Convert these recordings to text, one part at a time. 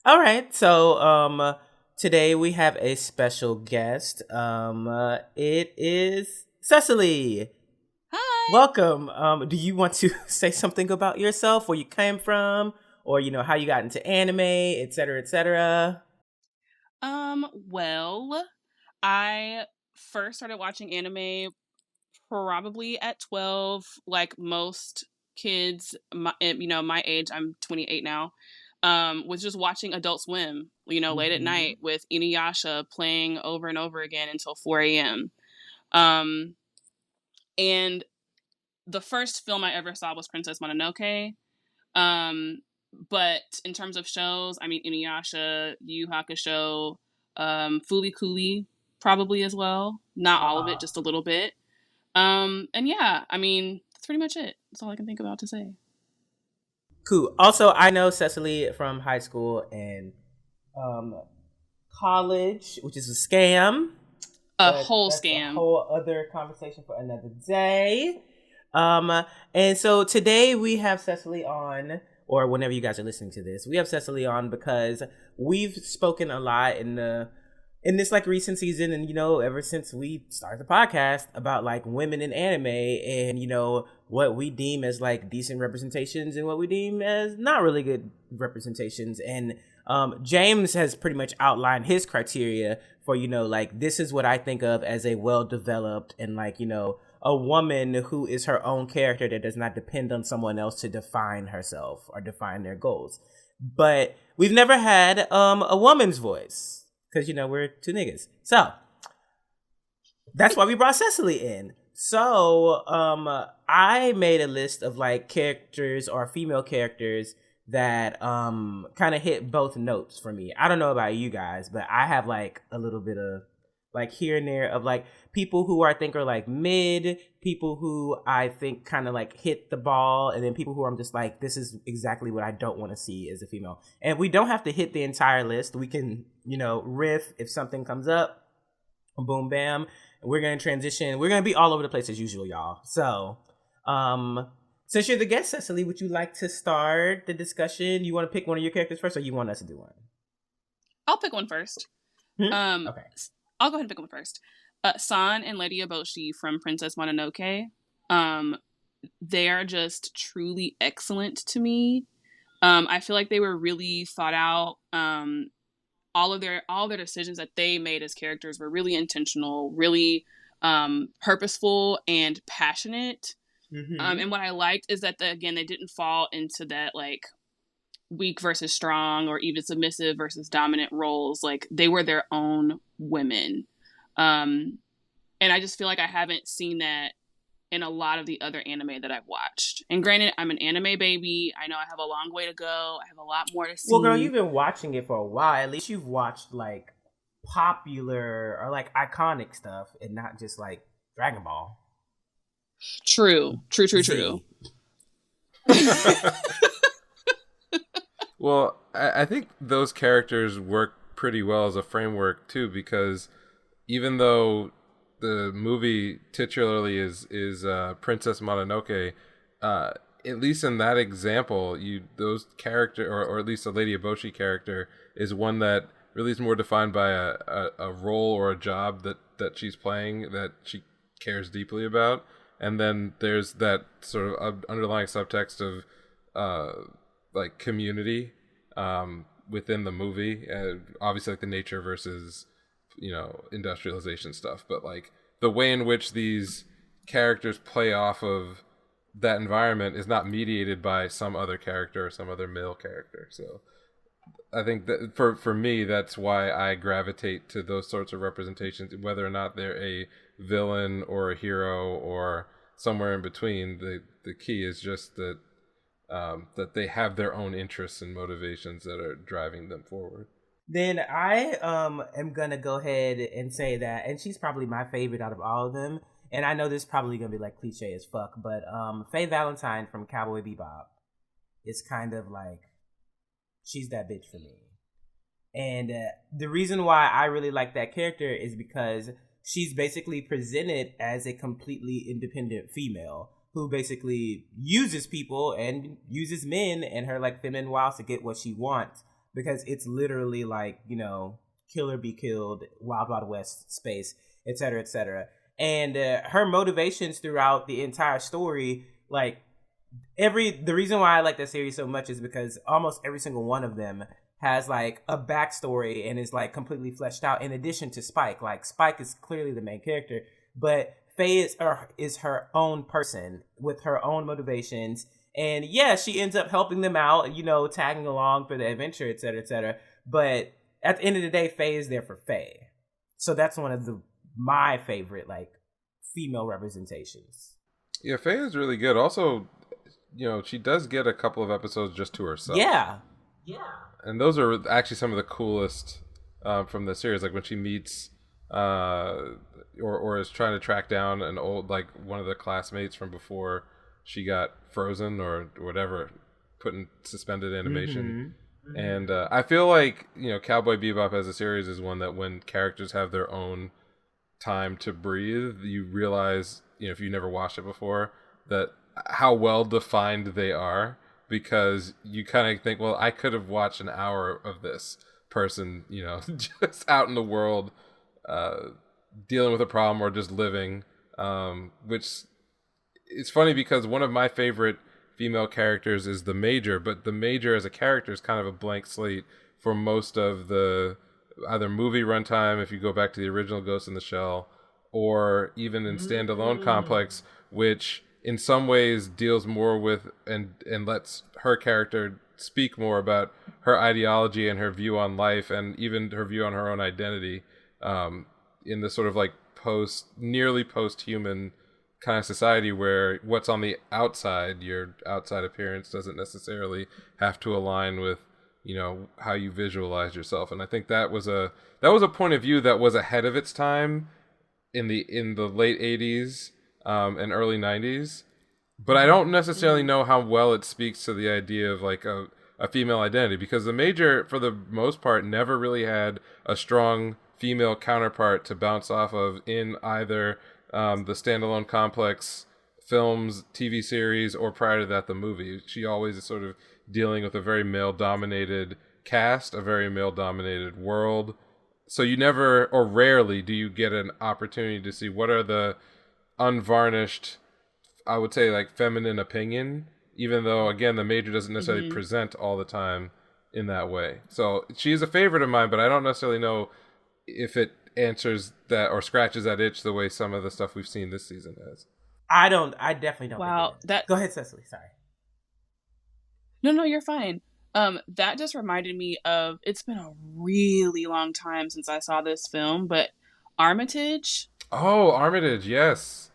All right. So today we have a special guest. It is Cecily. Hi. Welcome. Do you want to say something about yourself, where you came from, or how you got into anime, etc., etc.? Well, I first started watching anime probably at 12, like most kids, my age, I'm 28 now, was just watching Adult Swim, late at Mm-hmm. night with Inuyasha playing over and over again until 4 a.m. Um, and the first film I ever saw was Princess Mononoke. Um, but in terms of shows, I mean Inuyasha, Yu Hakusho, Fooly Cooly probably as well. Not all of it, just a little bit. And yeah, I mean that's pretty much it. That's all I can think about to say. Cool. Also, I know Cecily from high school and um, college, which is a scam, A but whole that's a scam. whole other conversation for another day. And so today we have Cecily on, or whenever you guys are listening to this, we have Cecily on because we've spoken a lot in this like recent season, and ever since we started the podcast about like women in anime, and what we deem as like decent representations and what we deem as not really good representations. And James has pretty much outlined his criteria for like this is what I think of as a well developed and like a woman who is her own character that does not depend on someone else to define herself or define their goals. But we've never had a woman's voice because we're two niggas. So that's why we brought Cecily in. So I made a list of like characters or female characters that kind of hit both notes for me. I don't know about you guys, but I have like a little bit of like here and there of like people who I think are like mid, people who I think kind of like hit the ball, and then people who I'm just like, this is exactly what I don't want to see as a female. And we don't have to hit the entire list. We can, riff if something comes up, boom bam. We're gonna transition. We're gonna be all over the place as usual, y'all. So since you're the guest, Cecily, would you like to start the discussion? You want to pick one of your characters first, or you want us to do one? I'll pick one first. Um, Okay. I'll go ahead and pick one first. San and Lady Eboshi from Princess Mononoke. Um, they are just truly excellent to me. I feel like they were really thought out. All their decisions that they made as characters were really intentional, really purposeful and passionate. Mm-hmm. And what I liked is that again they didn't fall into that like weak versus strong or even submissive versus dominant roles. Like they were their own women. Um, and I just feel like I haven't seen that in a lot of the other anime that I've watched. And granted, I'm an anime baby. I know I have a long way to go. I have a lot more to Well, girl, see. you've been watching it for a while. At least you've watched like popular or like iconic stuff, and not just like Dragon Ball True, true, true, true. Z. Well, I think those characters work pretty well as a framework too, because even though the movie titularly is Princess Mononoke, at least in that example, those character or at least the Lady Eboshi character is one that really is more defined by a role or a job that she's playing that she cares deeply about, and then there's that sort of underlying subtext of like community within the movie. Obviously, like the nature versus industrialization stuff, but like the way in which these characters play off of that environment is not mediated by some other character or some other male character. So I think that for me, that's why I gravitate to those sorts of representations, whether or not they're a villain or a hero or somewhere in between. The key is just that they have their own interests and motivations that are driving them forward. Then I am gonna go ahead and say that, and she's probably my favorite out of all of them. And I know this is probably gonna be like cliche as fuck, but Faye Valentine from Cowboy Bebop is kind of like she's that bitch for me. And the reason why I really like that character is because she's basically presented as a completely independent female who basically uses people and uses men and her like feminine wiles to get what she wants. because it's literally like, kill or be killed, Wild Wild West space, et cetera, et cetera. And her motivations throughout the entire story, like the reason why I like that series so much is because almost every single one of them has like a backstory and is like completely fleshed out. In addition to Spike, like Spike is clearly the main character, but Faye is her own person with her own motivations. And yeah, she ends up helping them out, tagging along for the adventure, et cetera, et cetera. But at the end of the day, Faye is there for Faye. So that's one of my favorite like female representations. Yeah, Faye is really good. Also, she does get a couple of episodes just to herself. Yeah. And those are actually some of the coolest from the series. Like when she meets or is trying to track down an old, like one of the classmates from before she got frozen or whatever, put in suspended animation. Mm-hmm. And I feel like, Cowboy Bebop as a series is one that when characters have their own time to breathe, you realize, if you never watched it before, that how well defined they are, because you kind of think, well, I could have watched an hour of this person, just out in the world, dealing with a problem or just living, which it's funny because one of my favorite female characters is the Major, but the Major as a character is kind of a blank slate for most of the either movie runtime, if you go back to the original Ghost in the Shell, or even in Standalone Complex, which in some ways deals more with and lets her character speak more about her ideology and her view on life and even her view on her own identity, in this sort of like nearly post-human kind of society where what's on the outside, your outside appearance, doesn't necessarily have to align with how you visualize yourself. And I think that was a point of view that was ahead of its time in the late 80s and early 90s, but I don't necessarily know how well it speaks to the idea of like a female identity, because the Major for the most part never really had a strong female counterpart to bounce off of in either the Standalone Complex films, TV series, or prior to that the movie. She always is sort of dealing with a very male-dominated cast, a very male-dominated world. So you never, or rarely, do you get an opportunity to see what are the unvarnished, I would say, like feminine opinion, even though, again, the Major doesn't necessarily present all the time in that way. So she is a favorite of mine, but I don't necessarily know if it answers that or scratches that itch the way some of the stuff we've seen this season has. I definitely don't. Wow. Go ahead, Cecily. Sorry. No, you're fine. That just reminded me of, it's been a really long time since I saw this film, but Armitage. Oh, Armitage, yes.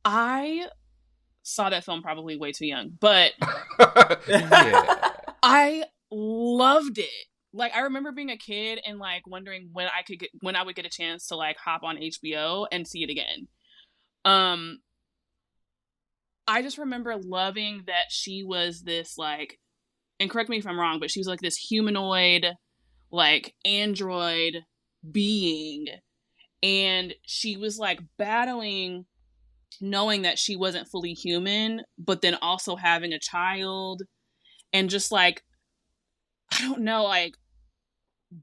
I saw that film probably way too young, but Yeah. I loved it. Like, I remember being a kid and like wondering when I would get a chance to like hop on HBO and see it again. I just remember loving that she was this like, and correct me if I'm wrong, but she was like this humanoid, like android being, and she was like battling, knowing that she wasn't fully human, but then also having a child, and just like, I don't know, like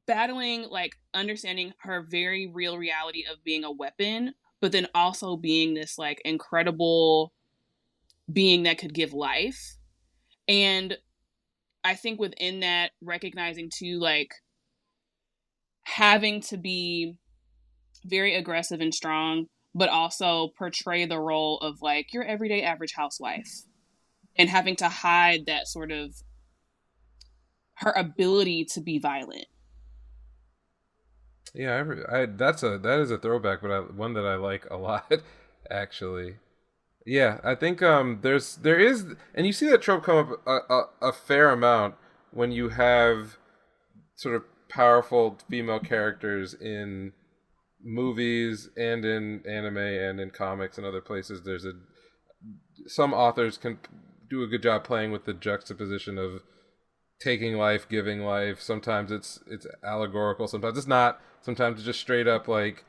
battling, like understanding her very real reality of being a weapon, but then also being this like incredible being that could give life. And I think within that, recognizing too, like having to be very aggressive and strong, but also portray the role of like your everyday average housewife, and having to hide that sort of her ability to be violent. Yeah, that is a throwback, but one that I like a lot, actually. Yeah, I think there is, and you see that trope come up a fair amount when you have sort of powerful female characters in movies and in anime and in comics and other places. Some authors can do a good job playing with the juxtaposition of taking life, giving life. Sometimes it's allegorical, sometimes it's not. Sometimes it's just straight up like,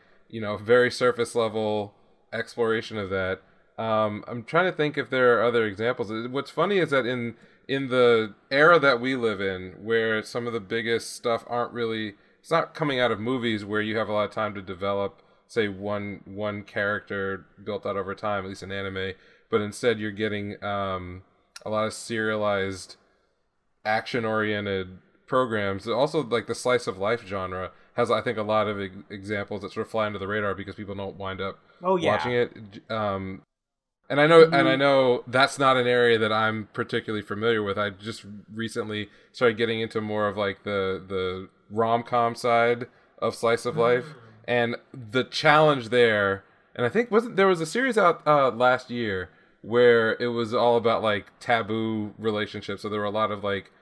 very surface level exploration of that. I'm trying to think if there are other examples. What's funny is that in in the era that we live in, where some of the biggest stuff it's not coming out of movies where you have a lot of time to develop, say, one character built out over time, at least in anime, but instead you're getting a lot of serialized, action-oriented programs. Also, like the slice of life genre has, I think, a lot of examples that sort of fly under the radar because people don't wind up watching it. And I know that's not an area that I'm particularly familiar with. I just recently started getting into more of like the rom-com side of slice of life, and the challenge there. And I think there was a series out last year where it was all about like taboo relationships. So there were a lot of like,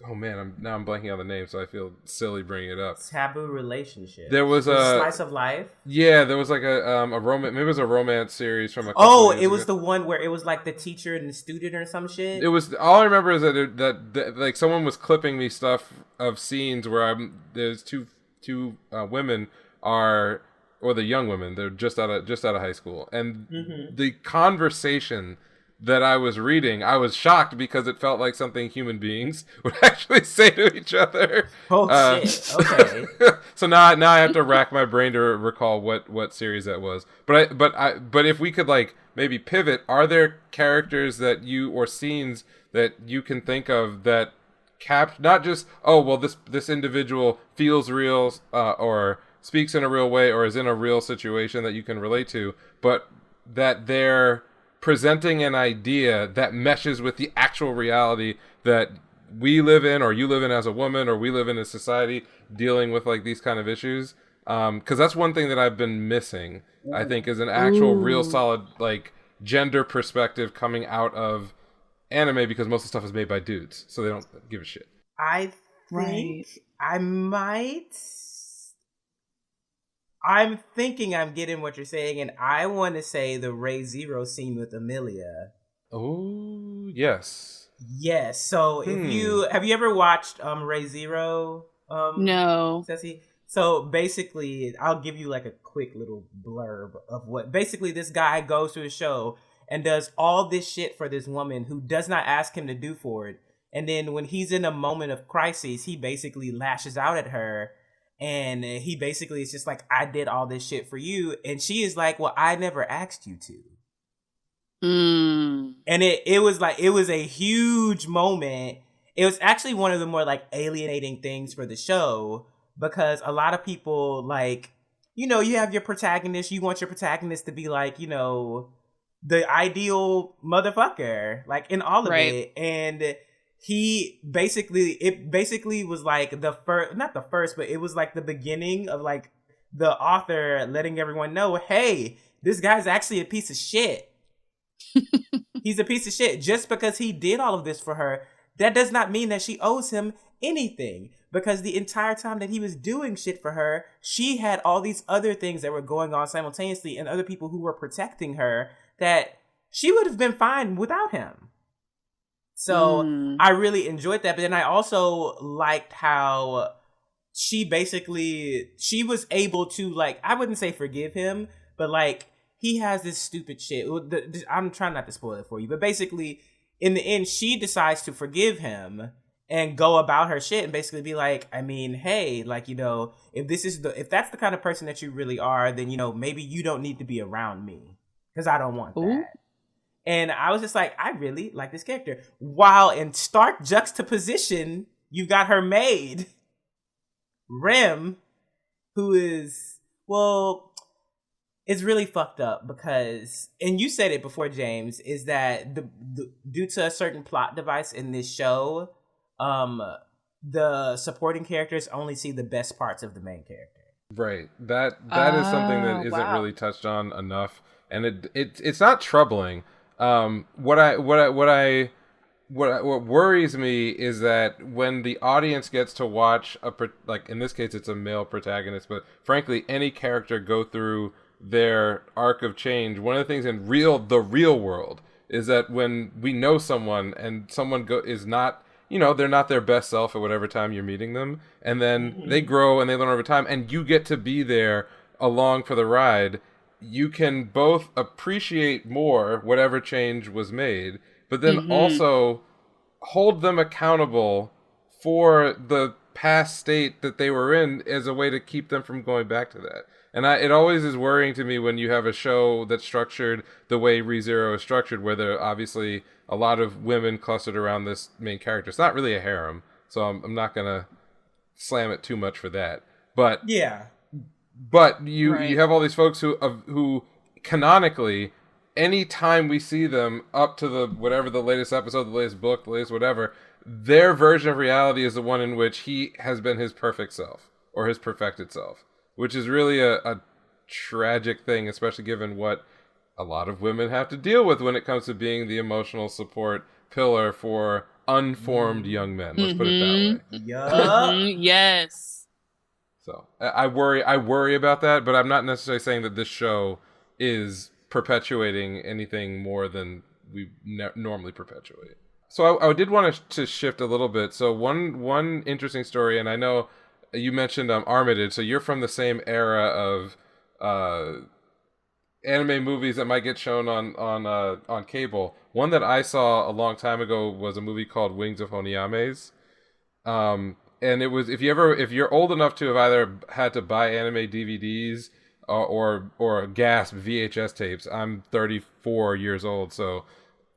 oh man, I'm blanking on the name, so I feel silly bringing it up. Taboo relationship. There was a slice of life. Yeah, there was like a romance. Maybe it was a romance series from a. It was the one where it was like the teacher and the student or some shit. It was all I remember is that like someone was clipping me stuff of scenes where there's two women or the young women, they're just out of high school, and the conversation that I was reading, I was shocked because it felt like something human beings would actually say to each other. Oh shit! Okay. So now I have to rack my brain to recall what series that was. But if we could like maybe pivot, are there characters that you or scenes that you can think of that not just this individual feels real or speaks in a real way or is in a real situation that you can relate to, but that they're presenting an idea that meshes with the actual reality that we live in, or you live in as a woman, or we live in a society dealing with like these kind of issues. Because that's one thing that I've been missing, I think, is an actual real solid like gender perspective coming out of anime, because most of the stuff is made by dudes, so they don't give a shit. I think I'm thinking I'm getting what you're saying, and I want to say the Ray Zero scene with Amelia. Oh, yes. Yes. So have you ever watched Ray Zero? No. Cecily? So basically, I'll give you like a quick little blurb of what basically this guy goes to a show and does all this shit for this woman who does not ask him to do for it. And then when he's in a moment of crisis, he basically lashes out at her. And he basically is just like, I did all this shit for you. And she is like, well, I never asked you to. And it was a huge moment. It was actually one of the more like alienating things for the show, because a lot of people like, you have your protagonist. You want your protagonist to be like, the ideal motherfucker, like in all of it. And it basically was like not the first, but it was like the beginning of like the author letting everyone know, hey, this guy's actually a piece of shit. He's a piece of shit. Just because he did all of this for her, that does not mean that she owes him anything, because the entire time that he was doing shit for her, she had all these other things that were going on simultaneously and other people who were protecting her that she would have been fine without him. So I really enjoyed that. But then I also liked how she was able to, like, I wouldn't say forgive him, but like, he has this stupid shit. I'm trying not to spoil it for you, but basically in the end, she decides to forgive him and go about her shit and basically be like, I mean, hey, like, if that's the kind of person that you really are, then, maybe you don't need to be around me, because I don't want that. And I was just like, I really like this character. While in stark juxtaposition, you got her maid, Rem, who is, it's really fucked up because, and you said it before, James, is that due to a certain plot device in this show, the supporting characters only see the best parts of the main character. Right. That is something that isn't really touched on enough, and it's not troubling. What worries me is that when the audience gets to watch like in this case it's a male protagonist, but frankly any character go through their arc of change, one of the things in the real world is that when we know someone and someone is not, they're not their best self at whatever time you're meeting them, and then they grow and they learn over time, and you get to be there along for the ride. You can both appreciate more whatever change was made, but then also hold them accountable for the past state that they were in as a way to keep them from going back to that. And it always is worrying to me when you have a show that's structured the way ReZero is structured, where there are obviously a lot of women clustered around this main character. It's not really a harem, so I'm not going to slam it too much for that. But yeah. But you have all these folks who canonically, any time we see them up to the whatever the latest episode, the latest book, the latest whatever, their version of reality is the one in which he has been his perfect self or his perfected self, which is really a tragic thing, especially given what a lot of women have to deal with when it comes to being the emotional support pillar for unformed young men. Let's put it that way. Yeah. Yes. So I worry about that, but I'm not necessarily saying that this show is perpetuating anything more than we normally perpetuate. So I did want to shift a little bit. So one interesting story, and I know you mentioned Armitage, so you're from the same era of anime movies that might get shown on cable. One that I saw a long time ago was a movie called Wings of Honiames. And it was if you're old enough to have either had to buy anime DVDs or gasp VHS tapes. I'm 34 years old, so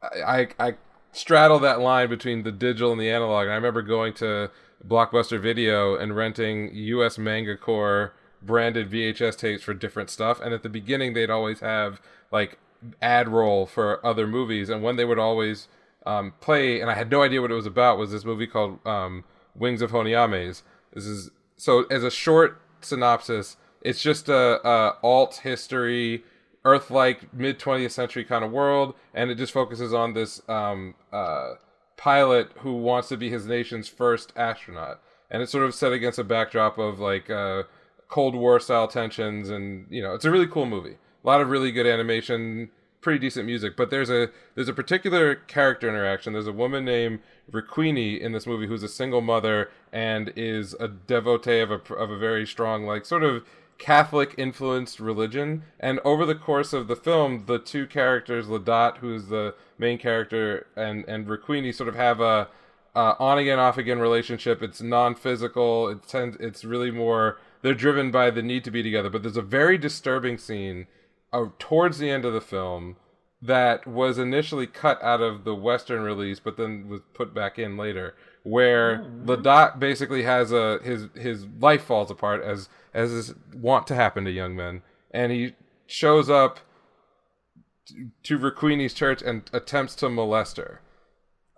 I straddle that line between the digital and the analog. And I remember going to Blockbuster Video and renting US Manga Core branded VHS tapes for different stuff. And at the beginning, they'd always have like ad roll for other movies, and when they would always play, and I had no idea what it was about, was this movie called Wings of Honiames. This is so as a short synopsis. It's just a alt history, Earth-like mid 20th century kind of world, and it just focuses on this pilot who wants to be his nation's first astronaut, and it's sort of set against a backdrop of like Cold War style tensions, and it's a really cool movie. A lot of really good animation, pretty decent music, but there's a particular character interaction. There's a woman named Requini in this movie who's a single mother and is a devotee of a very strong, like, sort of Catholic influenced religion. And over the course of the film, the two characters, Ladot, who's the main character, and Requini sort of have a on again, off again relationship. It's non-physical. It's really more, they're driven by the need to be together. But there's a very disturbing scene towards the end of the film that was initially cut out of the Western release, but then was put back in later, where Ladot basically has his life falls apart, as is wont to happen to young men, and he shows up to Requini's church and attempts to molest her,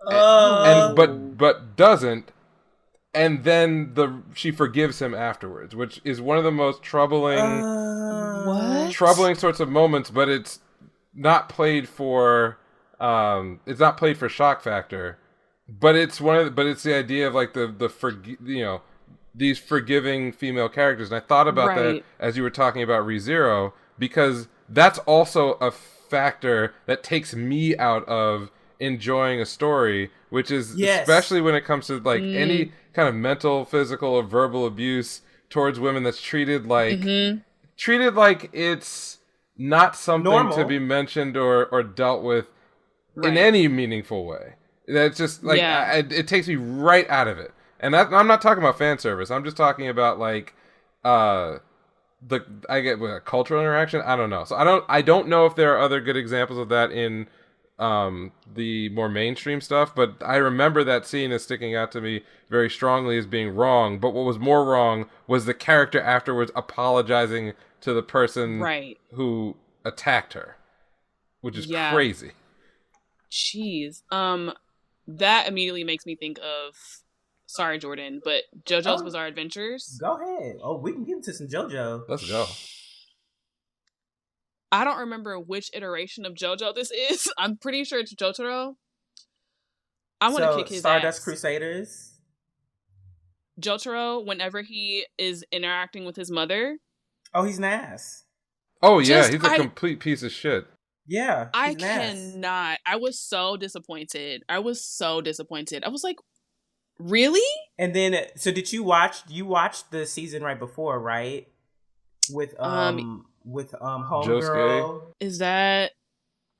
but doesn't, and then she forgives him afterwards, which is one of the most troubling sorts of moments. But it's not played for shock factor, but it's the idea of like these forgiving female characters. And I thought about that as you were talking about ReZero, because that's also a factor that takes me out of enjoying a story, which is especially when it comes to like any kind of mental, physical, or verbal abuse towards women that's treated like it's not something normal to be mentioned or dealt with in any meangemeaningful way. That's just like it takes me right out of it. And I'm not talking about fan service. I'm just talking about like a cultural interaction. I don't know. So I don't know if there are other good examples of that in the more mainstream stuff, but I remember that scene as sticking out to me very strongly as being wrong. But what was more wrong was the character afterwards apologizing to the person who attacked her, which is crazy. Jeez. That immediately makes me think of, sorry Jordan, but JoJo's Bizarre Adventures. Go ahead. Oh, we can get into some JoJo. Let's go. I don't remember which iteration of JoJo this is. I'm pretty sure it's Jotaro. I want to kick his Stardust ass. Crusaders. Jotaro, whenever he is interacting with his mother. Oh, he's an ass. Oh, yeah, he's a complete piece of shit. Yeah, I cannot. I was so disappointed. I was like, really? And then, so did you watch the season right before, right? With Homegirl. Is that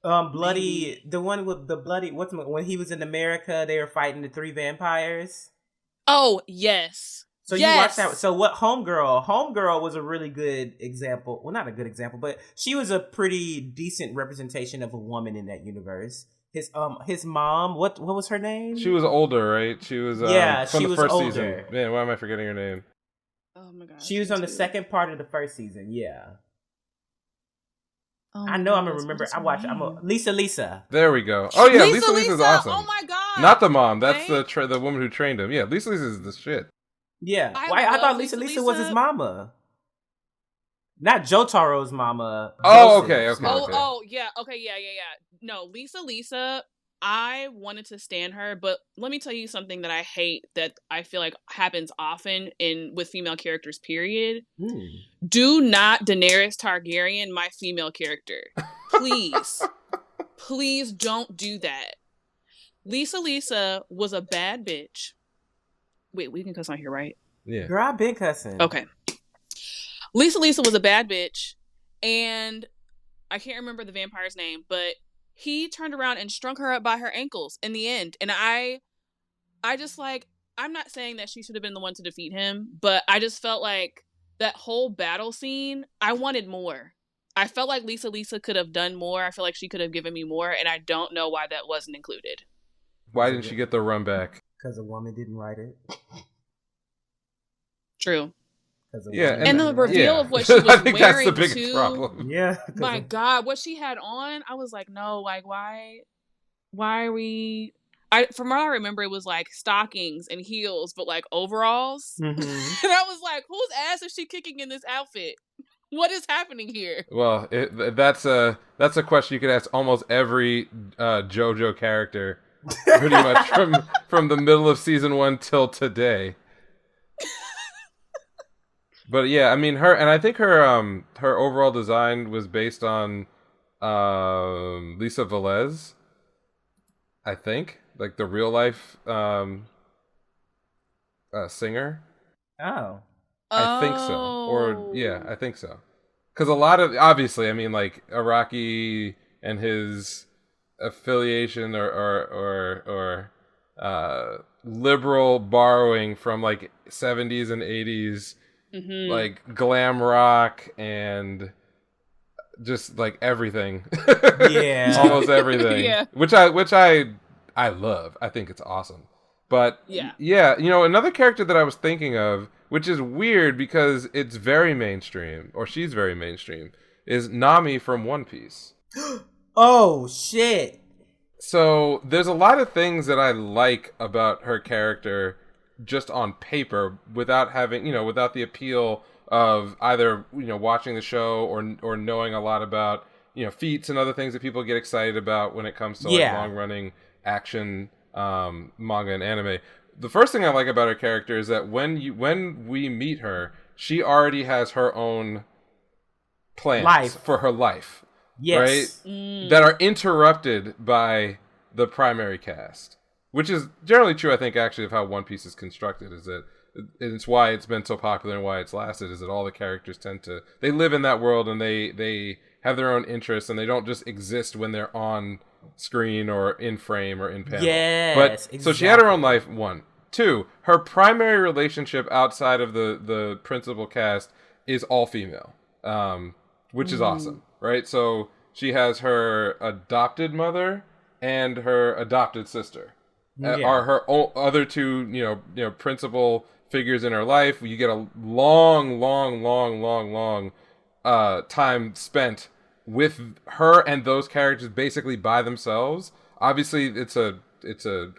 Bloody, Maybe. the one with the bloody. When he was in America? They were fighting the three vampires. Oh, yes. So you watched that. Yes. So what? Homegirl. Homegirl was a really good example. Well, not a good example, but she was a pretty decent representation of a woman in that universe. His mom. What was her name? She was older, right? She was Yeah, from she the was first older. season. Man, why am I forgetting her name? Oh my gosh. She was on the too. second part of the first season. Yeah. Oh I my know I'm gonna goodness, what remember. is I her watched. name? Lisa. There we go. Oh yeah, Lisa Lisa's awesome. Oh my god. Not the mom. That's Right? the woman who trained him. Yeah, Lisa Lisa's the shit. Yeah. I Why? I love thought Lisa was his mama. Not Jotaro's mama. Oh, Joseph's okay. mama. Yeah. Okay, yeah. No, Lisa, I wanted to stand her, but let me tell you something that I hate that I feel like happens often with female characters, period. Do not Daenerys Targaryen my female character. Please. Please don't do that. Lisa was a bad bitch. Wait, we can cuss on here, right? Yeah. Girl, I've been cussing. Okay. Lisa was a bad bitch, and I can't remember the vampire's name, but he turned around and strung her up by her ankles in the end. And I just like, I'm not saying that she should have been the one to defeat him, but I just felt like that whole battle scene, I wanted more. I felt like Lisa could have done more. I feel like she could have given me more, and I don't know why that wasn't included. Why didn't she get the run back? Because a woman didn't write it. True. Yeah, and the reveal of what she was I think wearing that's the biggest too. problem. Yeah. My God, what she had on, I was like, no, like why are we? From what I remember, it was like stockings and heels, but like overalls. Mm-hmm. And I was like, whose ass is she kicking in this outfit? What is happening here? Well, that's a question you could ask almost every JoJo character, pretty much from the middle of season 1 till today. But yeah, I mean I think her overall design was based on Lisa Velez, I think, like the real life singer. Oh. I think so. Or yeah, I think so. Because a lot of, obviously, I mean, like Araki and his affiliation or liberal borrowing from like 70s and 80s, like glam rock and just like everything. Yeah. Almost everything. Yeah. Which I love. I think it's awesome. But yeah, you know, another character that I was thinking of, which is weird because it's very mainstream, or she's very mainstream, is Nami from One Piece. Oh, shit. So there's a lot of things that I like about her character just on paper without having, you know, without the appeal of either, you know, watching the show or knowing a lot about, you know, feats and other things that people get excited about when it comes to like long-running action manga and anime. The first thing I like about her character is that when we meet her, she already has her own plans for her life. Yes. Right? That are interrupted by the primary cast. Which is generally true, I think, actually, of how One Piece is constructed. Is that it's why it's been so popular and why it's lasted, is that all the characters they live in that world and they have their own interests and they don't just exist when they're on screen or in frame or in panel. Yes, but exactly. So she had her own life, one. Two, her primary relationship outside of the principal cast is all female, which is awesome, right? So she has her adopted mother and her adopted sister. Are her other two, you know, principal figures in her life. You get a long time spent with her and those characters basically by themselves. Obviously, it's a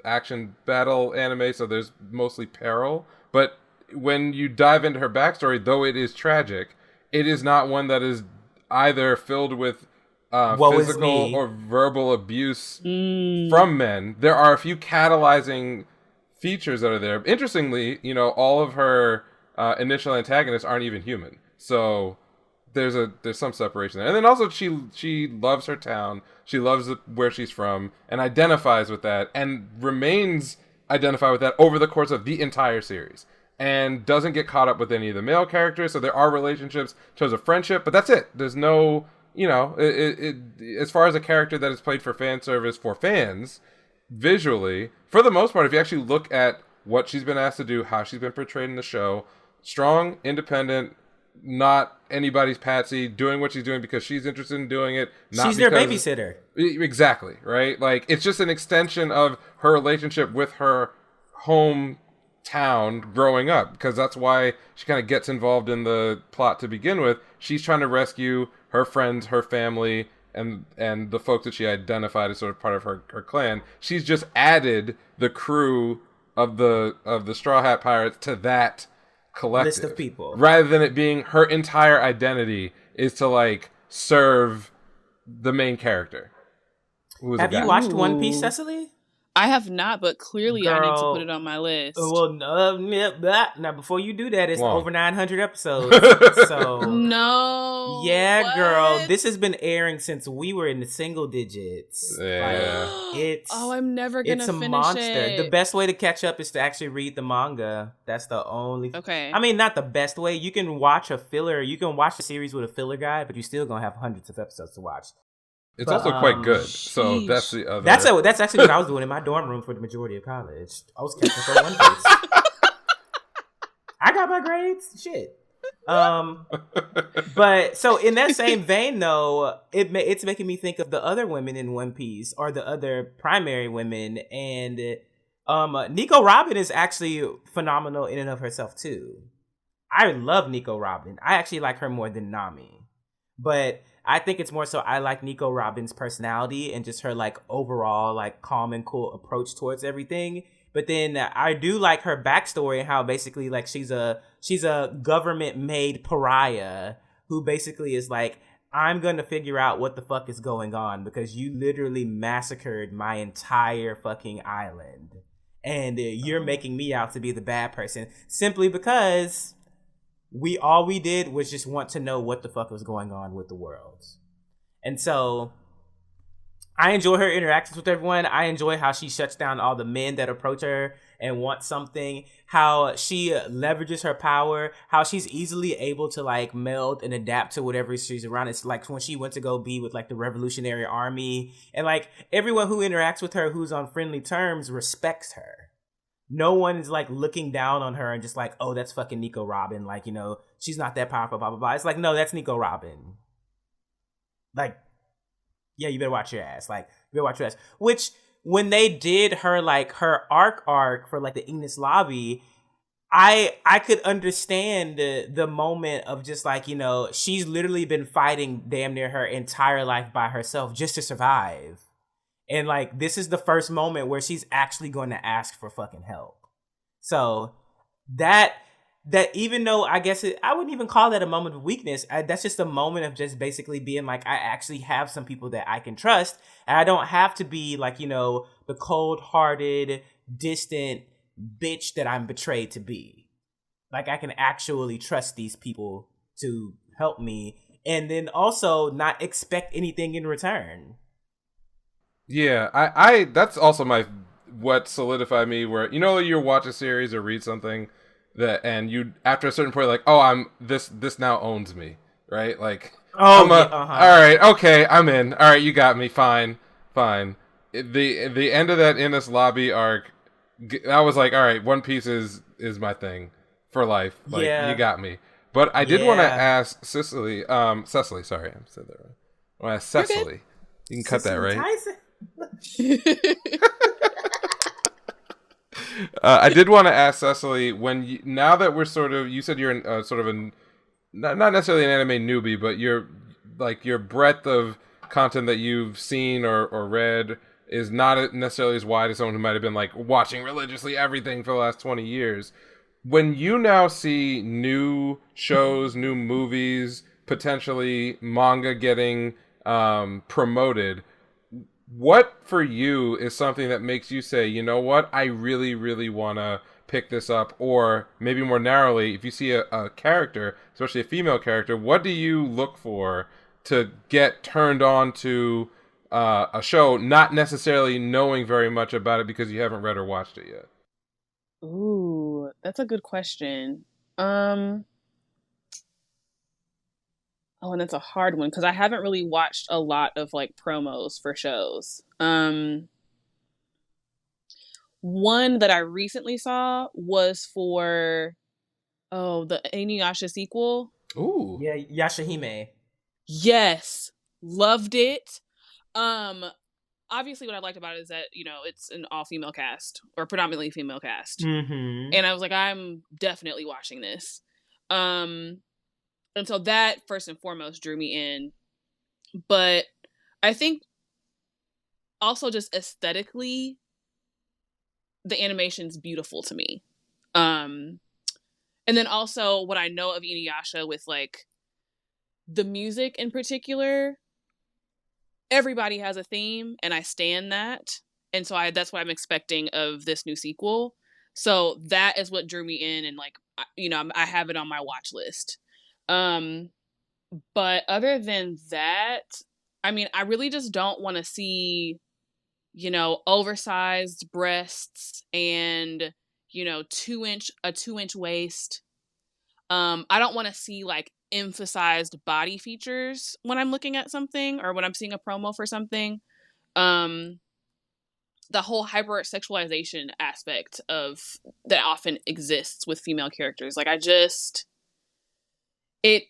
action battle anime, so there's mostly peril. But when you dive into her backstory, though it is tragic, it is not one that is either filled with physical or verbal abuse from men. There are a few catalyzing features that are there. Interestingly, you know, all of her initial antagonists aren't even human. So there's some separation there. And then also she loves her town. She loves where she's from and identifies with that and remains identified with that over the course of the entire series. And doesn't get caught up with any of the male characters. So there are relationships in terms of friendship, but that's it. There's no you know, as far as a character that is played for fan service for fans, visually, for the most part, if you actually look at what she's been asked to do, how she's been portrayed in the show, strong, independent, not anybody's patsy, doing what she's doing because she's interested in doing it. Not she's their because, babysitter. Exactly, right? Like, it's just an extension of her relationship with her hometown growing up, because that's why she kind of gets involved in the plot to begin with. She's trying to rescue her friends, her family, and the folks that she identified as sort of part of her clan. She's just added the crew of the Straw Hat Pirates to that collective List of people, rather than it being her entire identity is to like serve the main character. Have you watched One Piece, Cecily? I have not, but clearly I need to put it on my list. Well, now before you do that, it's over 900 episodes. So no, yeah, what? Girl, this has been airing since we were in the single digits. Yeah, I'm never gonna. It's a finish monster. it. The best way to catch up is to actually read the manga. That's the only. Okay. I mean, not the best way. You can watch a filler. You can watch the series with a filler guide, but you're still gonna have hundreds of episodes to watch. It's also quite good. So that's the other. That's actually what I was doing in my dorm room for the majority of college. I was catching up on One Piece. I got my grades. Shit. But so in that same vein, though, it's making me think of the other women in One Piece, or the other primary women, and Nico Robin is actually phenomenal in and of herself too. I love Nico Robin. I actually like her more than Nami, but I think it's more so I like Nico Robin's personality and just her like overall like calm and cool approach towards everything. But then I do like her backstory and how basically like she's a government made pariah who basically is like, I'm gonna figure out what the fuck is going on because you literally massacred my entire fucking island, and you're making me out to be the bad person simply because all we did was just want to know what the fuck was going on with the world. And so I enjoy her interactions with everyone. I enjoy how she shuts down all the men that approach her and want something, how she leverages her power, how she's easily able to like meld and adapt to whatever she's around. It's like when she went to go be with like the Revolutionary Army, and like everyone who interacts with her who's on friendly terms respects her. No one is like looking down on her and just like, oh, that's fucking Nico Robin. Like, you know, she's not that powerful, blah, blah, blah. It's like, no, that's Nico Robin. Like, yeah, you better watch your ass. Like, you better watch your ass. Which, when they did her, like, her arc for, like, the Ignis Lobby, I could understand the moment of just, like, you know, she's literally been fighting damn near her entire life by herself just to survive. And, like, this is the first moment where she's actually going to ask for fucking help. So, that even though I guess I wouldn't even call that a moment of weakness. That's just a moment of just basically being like, I actually have some people that I can trust. And I don't have to be like, you know, the cold-hearted, distant bitch that I'm betrayed to be. Like, I can actually trust these people to help me. And then also not expect anything in return. Yeah, I that's also what solidified me, where, you know, you watch a series or read something that, and you after a certain point, like, oh, this now owns me, right? Like, all right, okay, I'm in. All right, you got me. Fine. The end of that Innis Lobby arc, I was like, all right, One Piece is my thing for life. Like, you got me. But I did want to ask Cecily. Sorry, I said that wrong. I want to ask Cecily. You can cut that, right? I did want to ask Cecily, now that we're sort of, you said you're in sort of not necessarily an anime newbie, but your breadth of content that you've seen or read is not necessarily as wide as someone who might have been like watching religiously everything for the last 20 years. When you now see new shows, new movies, potentially manga getting promoted, what for you is something that makes you say, you know what, I really, really want to pick this up? Or maybe more narrowly, if you see a character, especially a female character, what do you look for to get turned on to a show, not necessarily knowing very much about it because you haven't read or watched it yet? Ooh, that's a good question. Oh, and that's a hard one because I haven't really watched a lot of like promos for shows. One that I recently saw was for the Inuyasha sequel. Ooh. Yeah, Yashahime. Yes, loved it. Um, Obviously, what I liked about it is that it's an all female cast or predominantly female cast, Mm-hmm. and I was like, I'm definitely watching this. And so that first and foremost drew me in, but I think also just aesthetically, the animation's beautiful to me. And then also what I know of Inuyasha with like the music in particular, everybody has a theme and I stand that. And so that's what I'm expecting of this new sequel. So that is what drew me in, and like, I have it on my watch list. But other than that, I mean, I really just don't want to see, oversized breasts and, 2-inch waist. I don't want to see like emphasized body features when I'm looking at something or when I'm seeing a promo for something. The whole hypersexualization aspect of that often exists with female characters. Like it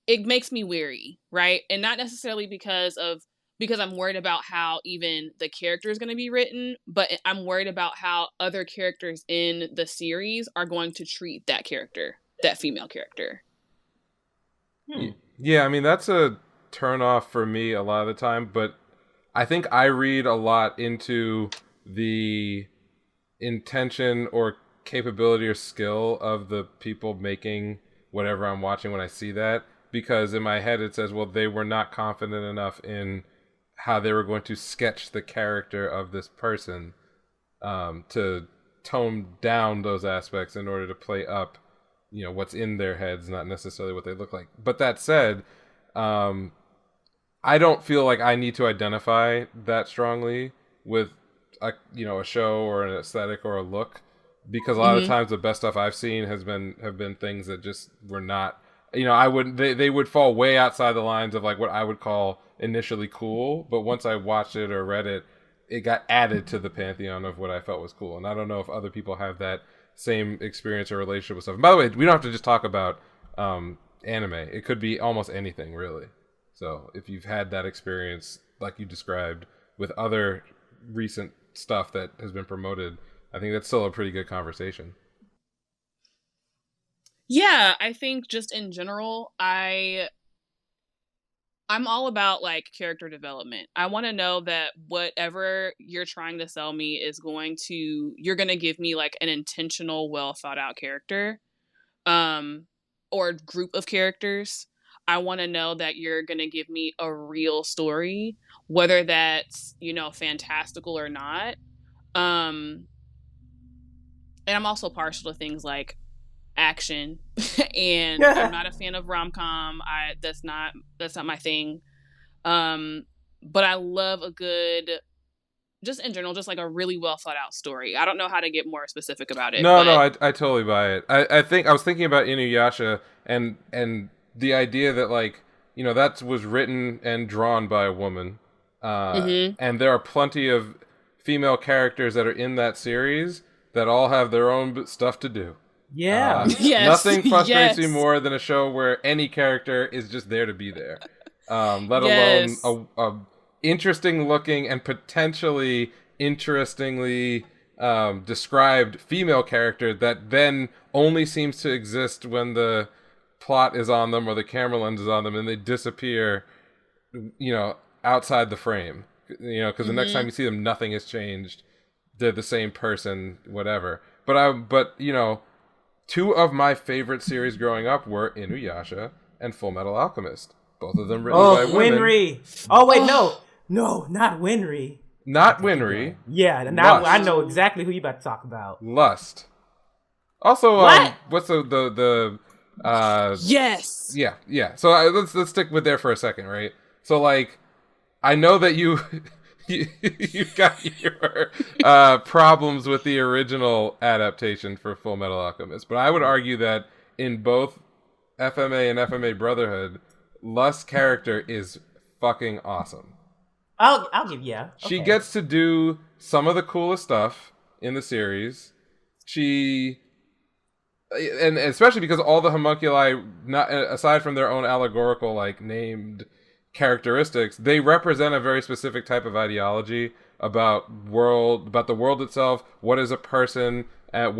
makes me weary, right? And not necessarily because I'm worried about how even the character is going to be written, but I'm worried about how other characters in the series are going to treat that character, that female character. Yeah, I mean, that's a turn off for me a lot of the time, but I think I read a lot into the intention or capability or skill of the people making whatever I'm watching when I see that, because in my head it says, well, they were not confident enough in how they were going to sketch the character of this person to tone down those aspects in order to play up what's in their heads, not necessarily what they look like. But that said, I don't feel like I need to identify that strongly with a show or an aesthetic or a look, because a lot of times the best stuff I've seen have been things that just were not, they would fall way outside the lines of like what I would call initially cool, but once I watched it or read it, it got added to the pantheon of what I felt was cool. And I don't know if other people have that same experience or relationship with stuff. And by the way, we don't have to just talk about anime. It could be almost anything, really. So if you've had that experience like you described with other recent stuff that has been promoted, I think that's still a pretty good conversation. Yeah, I think just in general, I'm all about like character development. I want to know that whatever you're trying to sell me you're going to give me like an intentional, well thought out character, or group of characters. I want to know that you're going to give me a real story, whether that's, fantastical or not. And I'm also partial to things like action and I'm not a fan of rom-com. That's not my thing. But I love a good, just in general, just like a really well thought out story. I don't know how to get more specific about it. No, I totally buy it. I think I was thinking about Inuyasha and the idea that like, that was written and drawn by a woman. And there are plenty of female characters that are in that series that all have their own stuff to do. Yeah. Yes. Nothing frustrates me more than a show where any character is just there to be there. Let alone a interesting looking and potentially interestingly described female character that then only seems to exist when the plot is on them or the camera lens is on them and they disappear, outside the frame. Because the next time you see them, nothing has changed. They're the same person, whatever. But two of my favorite series growing up were Inuyasha and Full Metal Alchemist. Both of them written by women. Winry. Oh wait, no, not Winry. Not Winry. Yeah, now I know exactly who you about to talk about. Lust. Also, What? What's the yes. Yeah. So let's stick with there for a second, right? So like, I know that you got your problems with the original adaptation for Full Metal Alchemist, but I would argue that in both FMA and FMA Brotherhood, Lust's character is fucking awesome. I'll give yeah. She okay. gets to do some of the coolest stuff in the series. And especially because all the homunculi, not aside from their own allegorical like named characteristics, they represent a very specific type of ideology about the world itself. What is a person? How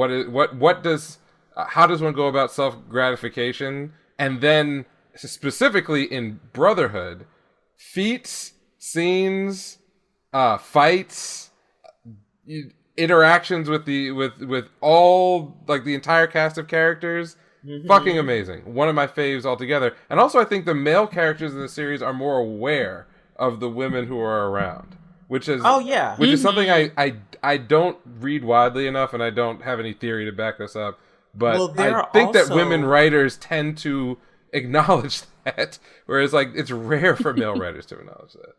does one go about self gratification? And then specifically in Brotherhood, feats, scenes, fights, interactions with all like the entire cast of characters, fucking amazing. One of my faves altogether. And also I think the male characters in the series are more aware of the women who are around, which is is something I don't read widely enough, and I don't have any theory to back this up, but I think that women writers tend to acknowledge that, whereas like it's rare for male writers to acknowledge that.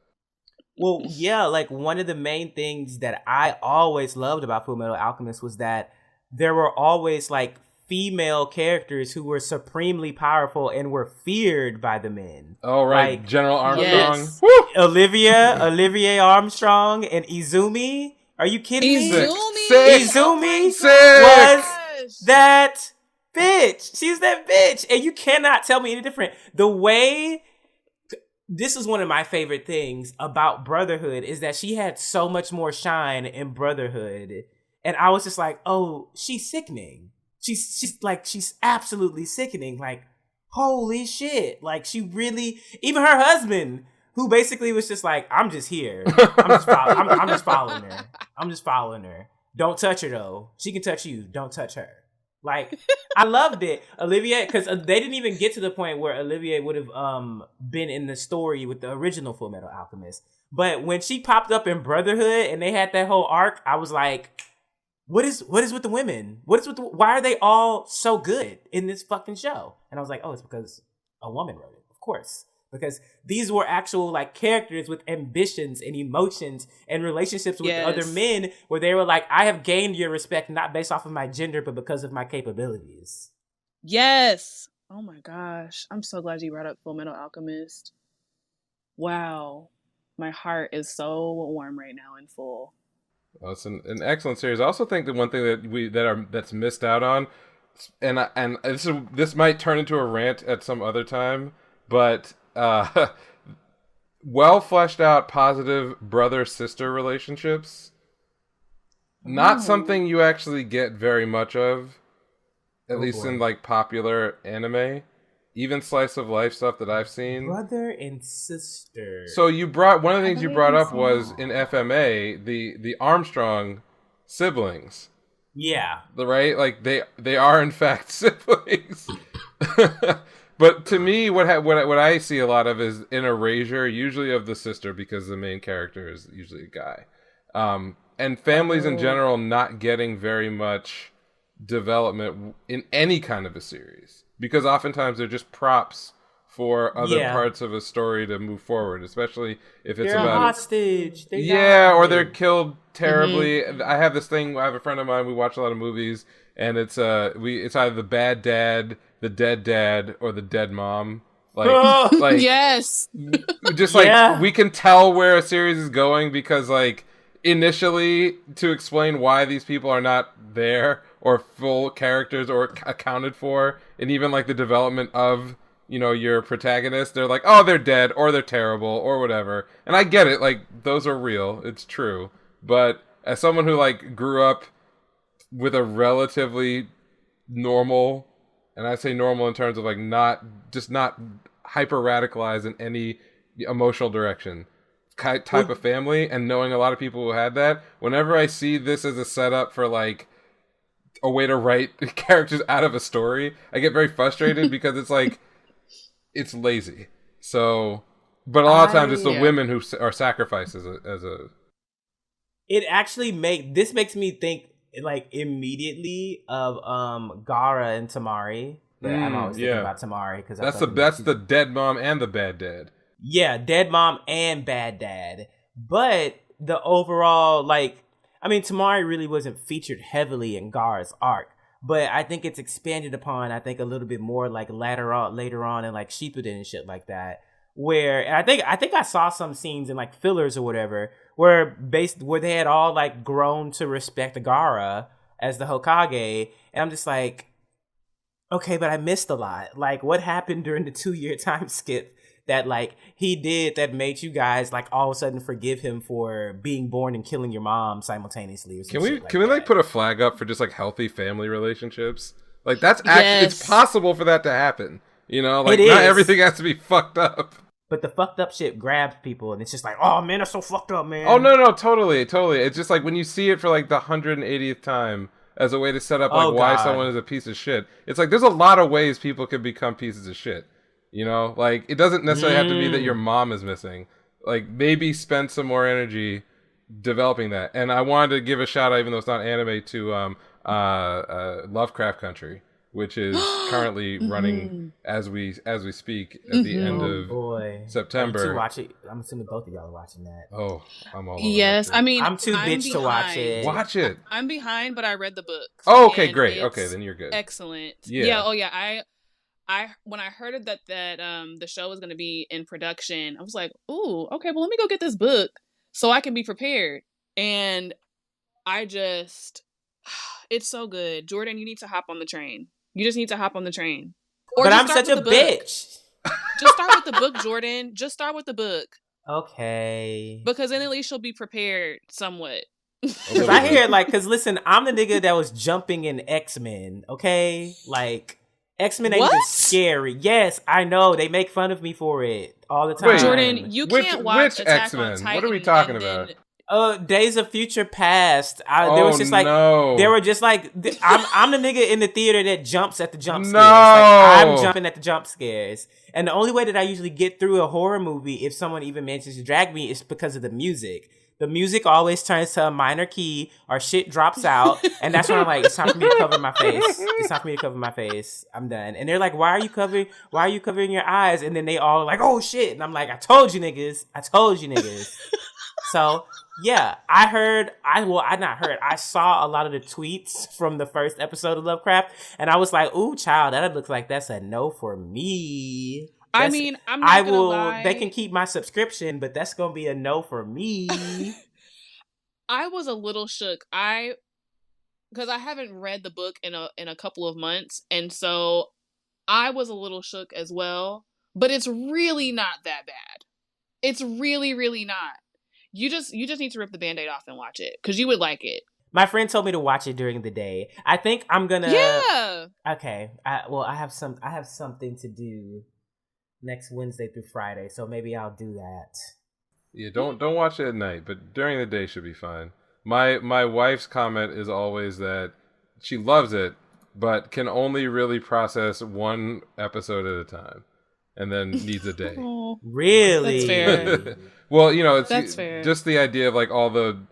Well, yeah, like one of the main things that I always loved about Fullmetal Alchemist was that there were always like female characters who were supremely powerful and were feared by the men. Oh, right. Like, General Armstrong. Yes. Olivier Armstrong and Izumi. Are you kidding me? Izumi was that bitch. She's that bitch. And you cannot tell me any different. The way... This is one of my favorite things about Brotherhood is that she had so much more shine in Brotherhood. And I was just like, oh, she's sickening. She's absolutely sickening. Like, holy shit. Like, she really, even her husband, who basically was just like, I'm just here. I'm just following her. I'm just following her. Don't touch her though. She can touch you. Don't touch her. Like, I loved it. Olivier, because they didn't even get to the point where Olivier would have been in the story with the original Fullmetal Alchemist. But when she popped up in Brotherhood and they had that whole arc, I was like, what is with the women? Why are they all so good in this fucking show? And I was like, oh, it's because a woman wrote it, of course. Because these were actual like characters with ambitions and emotions and relationships with other men where they were like, I have gained your respect not based off of my gender, but because of my capabilities. Yes. Oh my gosh. I'm so glad you brought up Fullmetal Alchemist. Wow. My heart is so warm right now and full. Well, it's an excellent series. I also think that one thing that's missed out on, and this might turn into a rant at some other time, but well fleshed out positive brother-sister relationships, not something you actually get very much of, at least in like popular anime, even slice of life stuff that I've seen. Brother and sister. So one of the things you brought up was in FMA the Armstrong siblings. Yeah. Right? Like they are in fact siblings. But to me, what I see a lot of is an erasure, usually of the sister, because the main character is usually a guy. And families in general not getting very much development in any kind of a series. Because oftentimes they're just props for other parts of a story to move forward, especially if it's about... They're a hostage. Or they're killed terribly. I have this thing, I have a friend of mine, we watch a lot of movies, and it's either the bad dad, the dead dad, or the dead mom. Like yes. Just like we can tell where a series is going because like initially to explain why these people are not there or full characters or accounted for, and even like the development of, you know, your protagonist, they're like, oh, they're dead or they're terrible or whatever. And I get it, like those are real, it's true. But as someone who like grew up with a relatively normal, and I say normal in terms of like not hyper radicalized in any emotional direction type of family, and knowing a lot of people who had that, whenever I see this as a setup for like a way to write characters out of a story, I get very frustrated because it's like it's lazy. So, but a lot of times it's the women who are sacrificed as a. It actually makes me think like immediately of Gaara and Tamari. But I'm always thinking about Tamari because that's the dead mom and the bad dad. Yeah, dead mom and bad dad. But the overall, like, I mean, Tamari really wasn't featured heavily in Gaara's arc. but I think it's expanded upon. I think a little bit more like later on in like Shippuden and shit like that. Where and I think I saw some scenes in like fillers or whatever where they had all like grown to respect Gaara as the Hokage, and I'm just like, okay, but I missed a lot. Like, what happened during the 2-year time skip that like he did that made you guys like all of a sudden forgive him for being born and killing your mom simultaneously? Or some Can we like put a flag up for just like healthy family relationships? Like that's actually it's possible for that to happen. You know, like not everything has to be fucked up. But the fucked up shit grabs people, and it's just like, oh man, that's so fucked up, man. Oh no, totally. It's just like when you see it for like the 180th time as a way to set up like why someone is a piece of shit. It's like there's a lot of ways people can become pieces of shit. You know, like it doesn't necessarily have to be that your mom is missing. Like maybe spend some more energy developing that. And I wanted to give a shout out, even though it's not anime, to Lovecraft Country, which is currently running as we speak at the end of September. I'm assuming both of y'all are watching that. Oh, I'm all over yes, that. I mean, I'm too bitch to watch it. Watch it. I'm behind, but I read the book. Oh, okay, great. Okay, then you're good. Excellent. Yeah. Oh, yeah. I when I heard that the show was going to be in production, I was like, ooh, okay, well, let me go get this book so I can be prepared. And it's so good. Jordan, you need to hop on the train. You just need to hop on the train. Or but I'm such a bitch. Just start with the book, Jordan. Just start with the book. Okay. Because then at least you'll be prepared somewhat. Because I hear because listen, I'm the nigga that was jumping in X-Men, okay? Like, X-Men ain't even scary. Yes, I know. They make fun of me for it all the time. Wait, Jordan, you can't watch which Attack X-Men? on Titan. What are we talking about? Days of Future Past. There was just like they were just like I'm the nigga in the theater that jumps at the jump scares. Like, I'm jumping at the jump scares, and the only way that I usually get through a horror movie, if someone even manages to drag me, is because of the music. The music always turns to a minor key or shit drops out, and that's when I'm like, it's time for me to cover my face. It's time for me to cover my face. I'm done. And they're like, why are you covering your eyes? And then they all like, oh shit. And I'm like, I told you niggas. So yeah, I saw a lot of the tweets from the first episode of Lovecraft, and I was like, ooh, child, that looks like that's a no for me. I mean, I'm not gonna lie. They can keep my subscription, but that's gonna be a no for me. I was a little shook. Because I haven't read the book in a couple of months, and so I was a little shook as well. But it's really not that bad. It's really, really not. You just need to rip the Band-Aid off and watch it, because you would like it. My friend told me to watch it during the day. I think I'm gonna. Yeah. Okay. I have something to do next Wednesday through Friday, so maybe I'll do that. Yeah, don't watch it at night, but during the day should be fine. My wife's comment is always that she loves it, but can only really process one episode at a time, and then needs a day. Oh, really? That's fair. Well, it's That's fair. Just the idea of like all the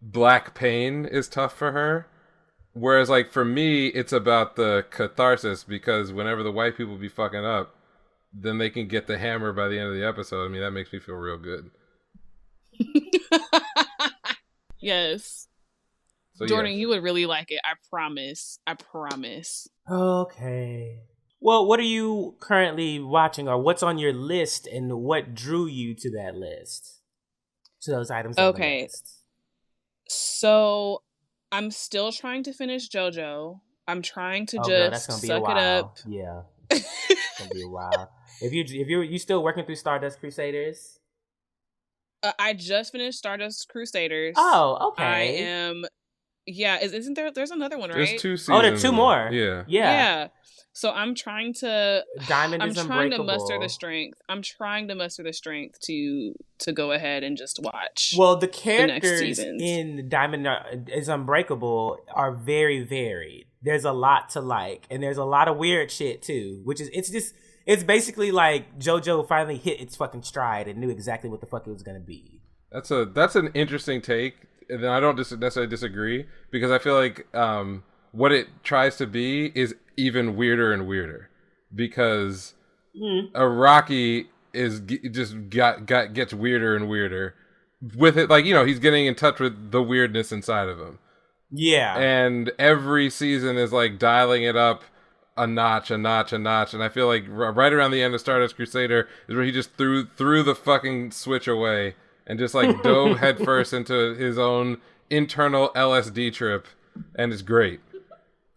black pain is tough for her. Whereas like for me, it's about the catharsis, because whenever the white people be fucking up, then they can get the hammer by the end of the episode. I mean, that makes me feel real good. Yes. So, Jordan, yes. you would really like it. I promise. Okay. Well, what are you currently watching, or what's on your list, and what drew you to that list? To those items on the list. So, I'm still trying to finish JoJo. I'm trying to just suck it up. Yeah. It's gonna be a while. If you still working through Stardust Crusaders? I just finished Stardust Crusaders. Oh, okay. I am. Yeah, isn't there? There's another one, right? There's 2 seasons. Oh, there are 2 more. Yeah. So I'm trying to. Diamond is Unbreakable. I'm trying to muster the strength to go ahead and just watch. Well, the characters in Diamond is Unbreakable are very varied. There's a lot to like, and there's a lot of weird shit too. Which is it's basically like JoJo finally hit its fucking stride and knew exactly what the fuck it was gonna be. That's an interesting take, and I don't necessarily disagree, because I feel like what it tries to be is even weirder and weirder, because Araki gets weirder and weirder with it. Like, he's getting in touch with the weirdness inside of him. Yeah. And every season is like dialing it up a notch, and I feel like right around the end of Stardust Crusader is where he just threw the fucking switch away and just like dove headfirst into his own internal LSD trip, and it's great.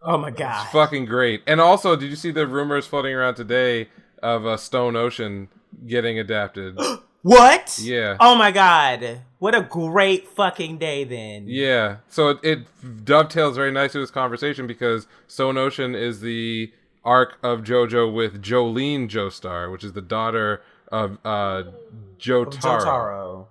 Oh my god, it's fucking great. And also, did you see the rumors floating around today of Stone Ocean getting adapted? What? Yeah. Oh my god. What a great fucking day then. Yeah. So it dovetails very nicely with this conversation because Stone Ocean is the arc of JoJo with Jolene Joestar, which is the daughter of Jotaro.